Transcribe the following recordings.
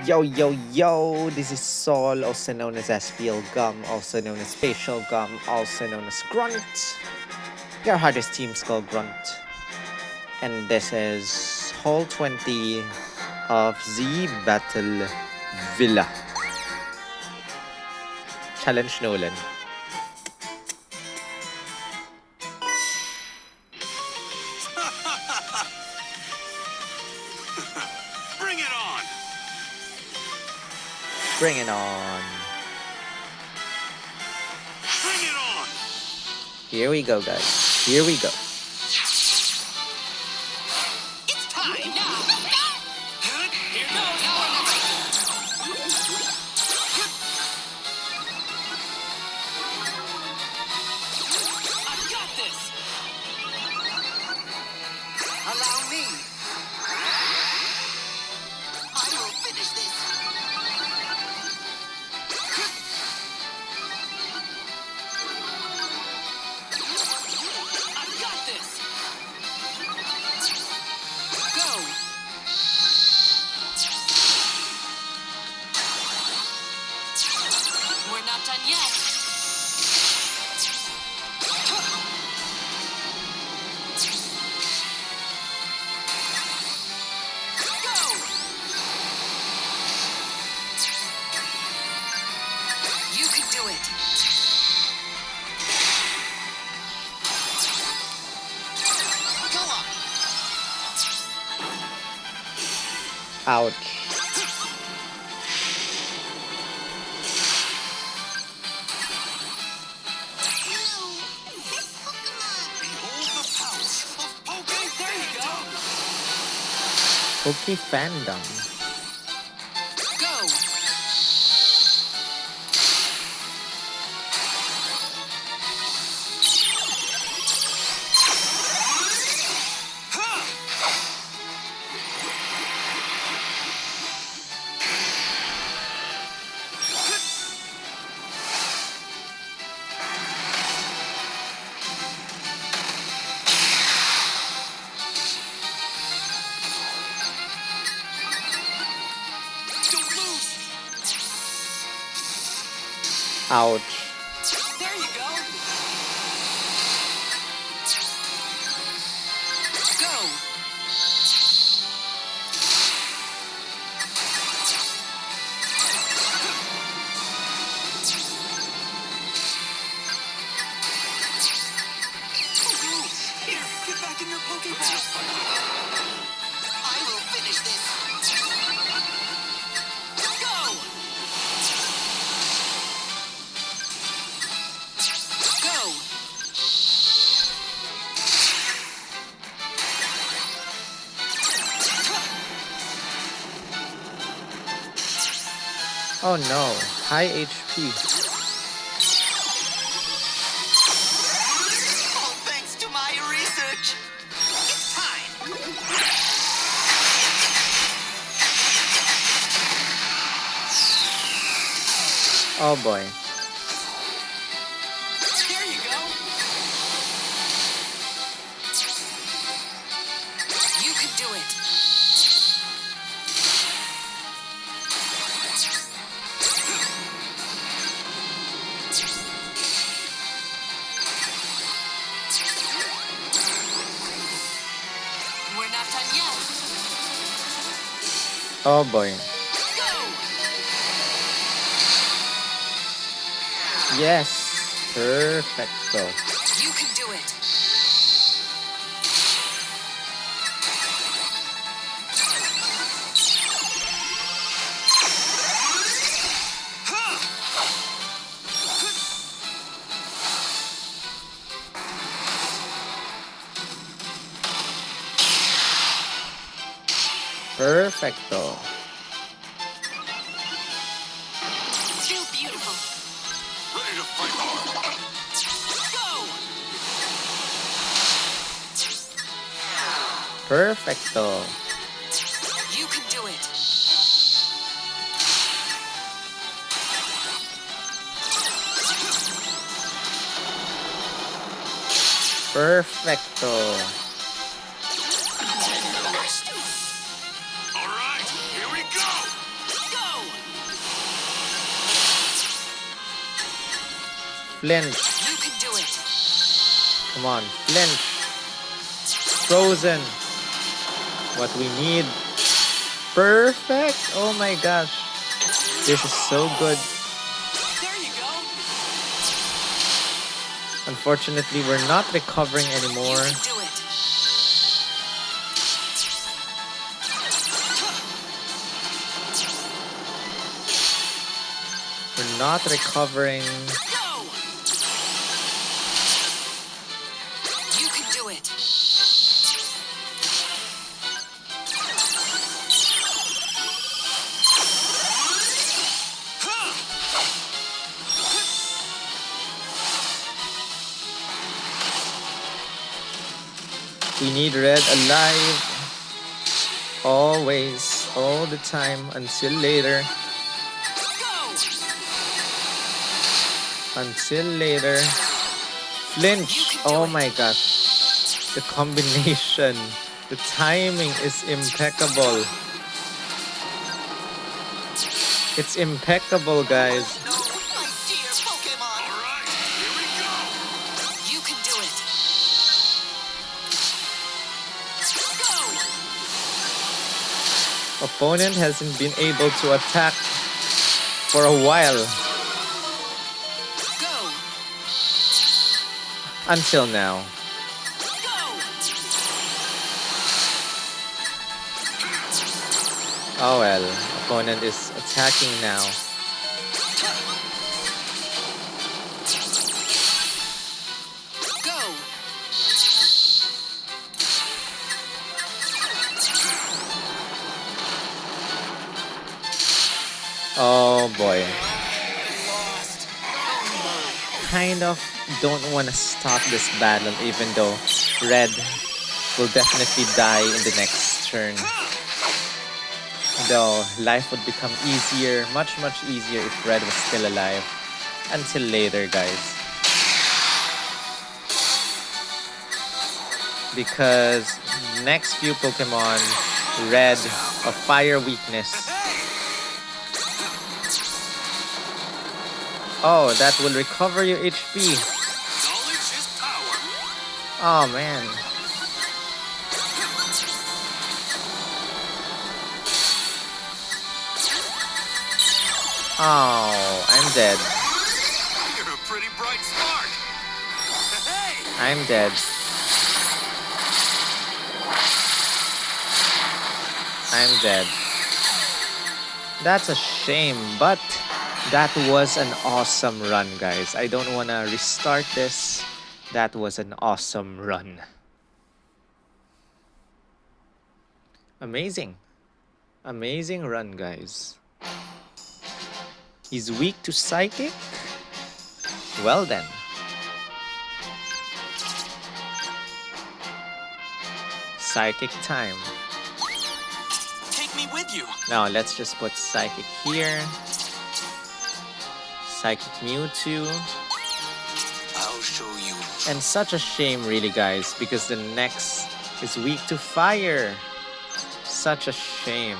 Yo, yo, yo, this is Sol, also known as SPL Gum, also known as Facial Gum, also known as Grunt. Your hardest team's called Grunt. And this is Hall 20 of the Battle Villa. Challenge Noland. Bring it on! Bring it on. Bring it on! Here we go, guys. Here we go. It's time now! Here goes! Now or never! I've got this! Allow me! I will finish this! I've got this! Go! We're not done yet! Go! You can do it! Go on! Ouch. Behold the pouch of Poke. There you go! Pokey fandom. Go! Ha! Don't lose! Ouch. There you go! Go! Here, get back in your Pokeball! I will finish this! Go! Go! Oh no. High HP. All thanks to my research! It's time! Oh boy. There you go! You can do it! We're not done yet! Oh boy. Go! Yes. Perfecto. You can do it! Perfecto. Too beautiful! Ready to fight hard! Go! Perfecto. You can do it! Perfecto. All right, here we go! Flinch. You can do it. Come on, flinch. Frozen. What we need. Perfect. Oh my gosh. This is so good. There you go. Unfortunately, we're not recovering anymore. You can do it. We're not recovering. Go. You can do it. We need red alive. Always, all the time, until later. Go. Until later. Flinch. Oh my gosh. The combination. The timing is impeccable. It's impeccable, guys. No, my dear Pokemon. All right, here we go. You can do it. Go. Opponent hasn't been able to attack for a while. Go. Until now. Go. Oh well. Opponent is attacking now. Go. Oh boy. Lost. Oh Kind of don't want to stop this battle even though Red will definitely die in the next turn. Though life would become easier, much easier if Red was still alive. Until later, guys. Because next few Pokemon, Red, a fire weakness. Oh, that will recover your HP. Knowledge is power. Oh man. Oh, I'm dead. You're a pretty bright spark. Hey! I'm dead. I'm dead. That's a shame, but that was an awesome run, guys. I don't want to restart this. That was an awesome run. Amazing. Amazing run, guys. He's weak to Psychic? Well then. Psychic time. Take me with you. Now let's just put Psychic here. Psychic Mewtwo. I'll show you. And such a shame really, guys, because the next is weak to fire. Such a shame.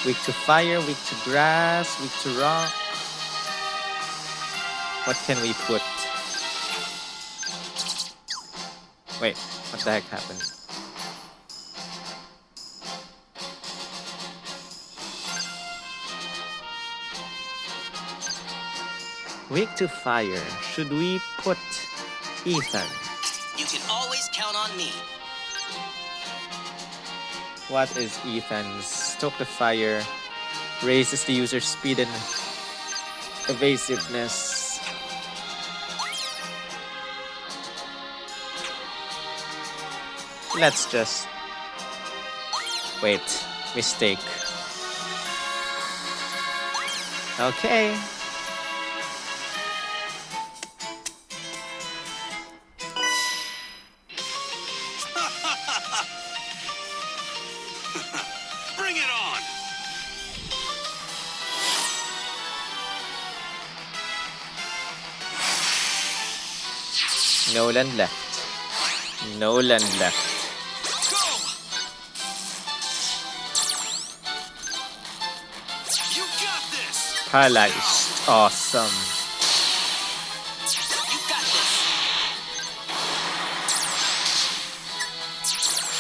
Weak to fire, weak to grass, weak to rock. What can we put? Wait, what the heck happened? Weak to fire. Should we put Ethan? You can always count on me. What is Ethan's? Stoke the fire. Raises the user's speed and evasiveness. Let's just... Wait. Mistake. Okay. Bring it on. Noland left. Noland left. Go. Paralyzed. Awesome. You got this.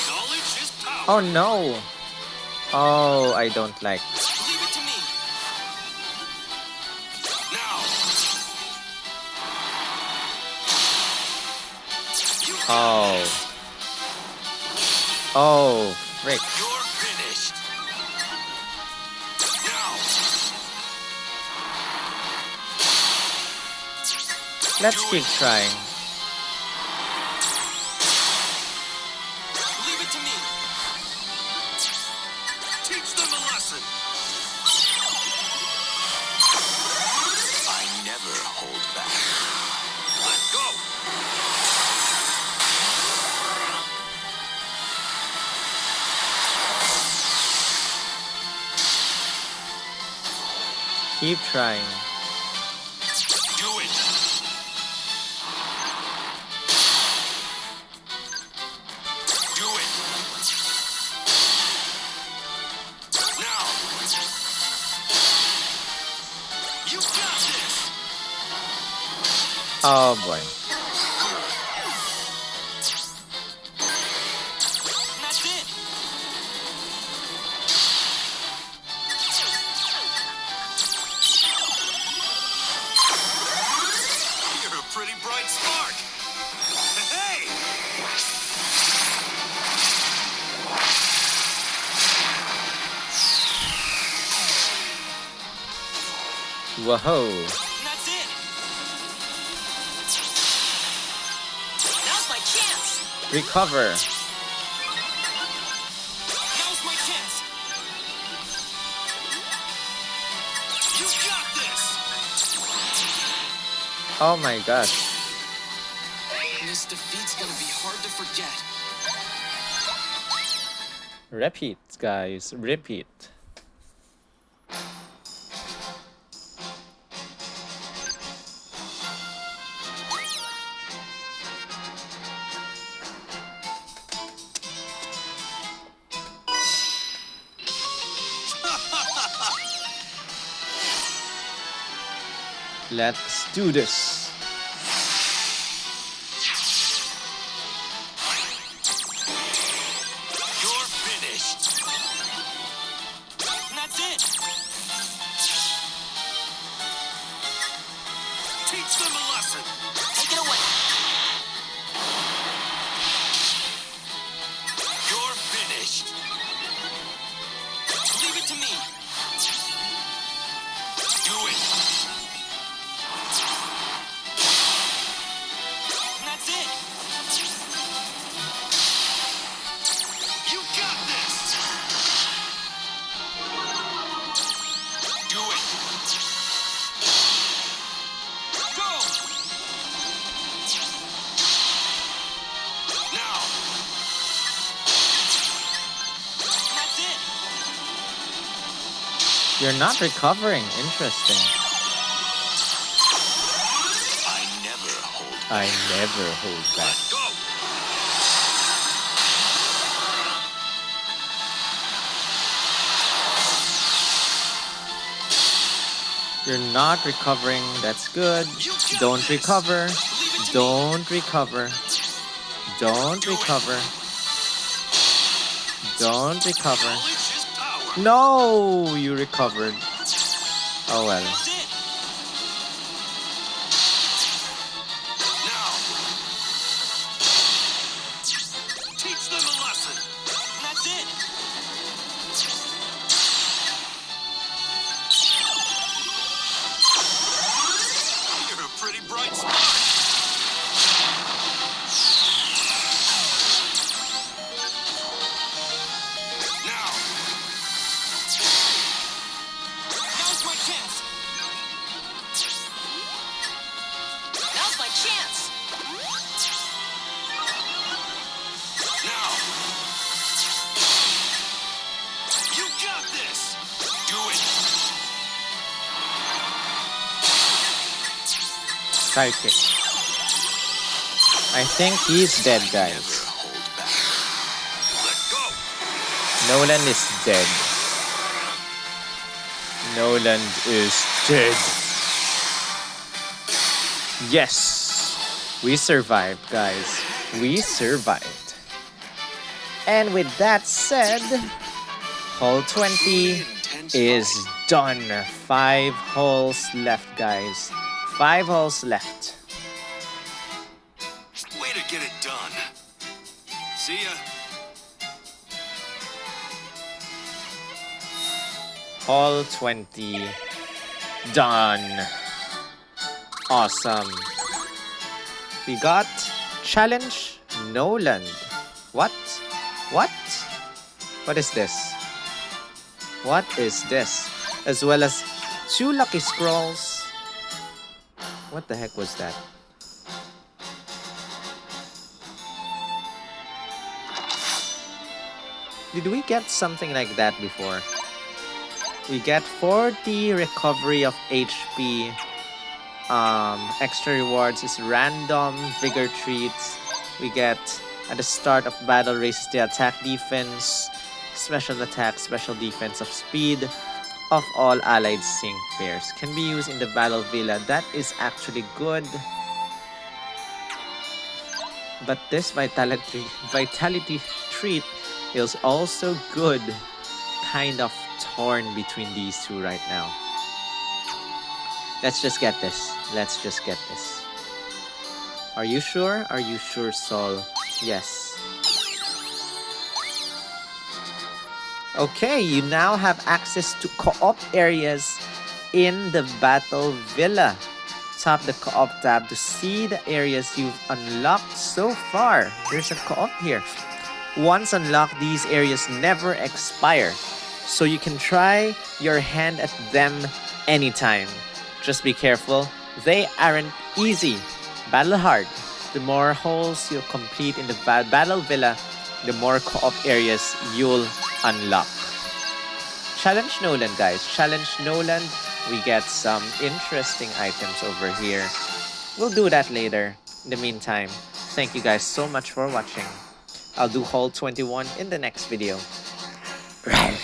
Knowledge is power. Oh no. Oh, I don't like. Leave it to me. Now. You got Oh. this. Oh, frick. You're finished. Now. Let's keep trying. Leave it to me. Teach them a lesson. I never hold back. Let go. Keep trying. Do it. Do it. Now. You got this. Oh boy. That's it. You're a pretty bright spark. Hey! Whoa. That's it. Now's my chance. Recover. Now's my chance. You got this. Oh my gosh. This defeat's gonna be hard to forget. Repeat, guys. Repeat. Let's do this. You're finished. And that's it. Teach them a lesson. Take it away. You're finished. Leave it to me. Do it. And that's it. You got this. Do it. Go. Now. And that's it. You're not recovering. Interesting. I never hold. I never hold back. Go. You're not recovering. That's good. Don't recover. Don't recover. Don't recover. Don't recover. Knowledge is power. No, you recovered. Oh well. That's it. Now. Teach them a lesson. And that's it. You're a pretty bright spark. Now. Now's my chance. Now's my chance. Now. You got this. Do it. Sky kick. I think he's dead, guys. Never hold back. Let go. Noland is dead. Noland is dead. Yes, we survived, guys. We survived. And with that said, hole 20 is done. 5 holes left, guys. 5 holes left. Way to get it done. See ya. Hole 20 done. Awesome. We got challenge Noland. What? What? What is this? What is this? As well as 2 lucky scrolls. What the heck was that? Did we get something like that before? We get 40 recovery of HP. Extra rewards is random vigor treats. We get at the start of battle raises the attack defense, special attack, special defense of speed of all allied sync pairs. Can be used in the battle villa. That is actually good. But this vitality treat is also good. Kind of torn between these two right now. Let's just get this. Let's just get this. Are you sure? Are you sure, Sol? Yes. Okay, you now have access to co-op areas in the Battle Villa. Tap the co-op tab to see the areas you've unlocked so far. There's a co-op here. Once unlocked, these areas never expire, so you can try your hand at them anytime. Just be careful, they aren't easy. Battle hard. The more holes you complete in the Battle Villa, the more co-op areas you'll unlock. Challenge Noland, guys. Challenge Noland. We get some interesting items over here. We'll do that later. In the meantime, thank you guys so much for watching. I'll do hole 21 in the next video. Right.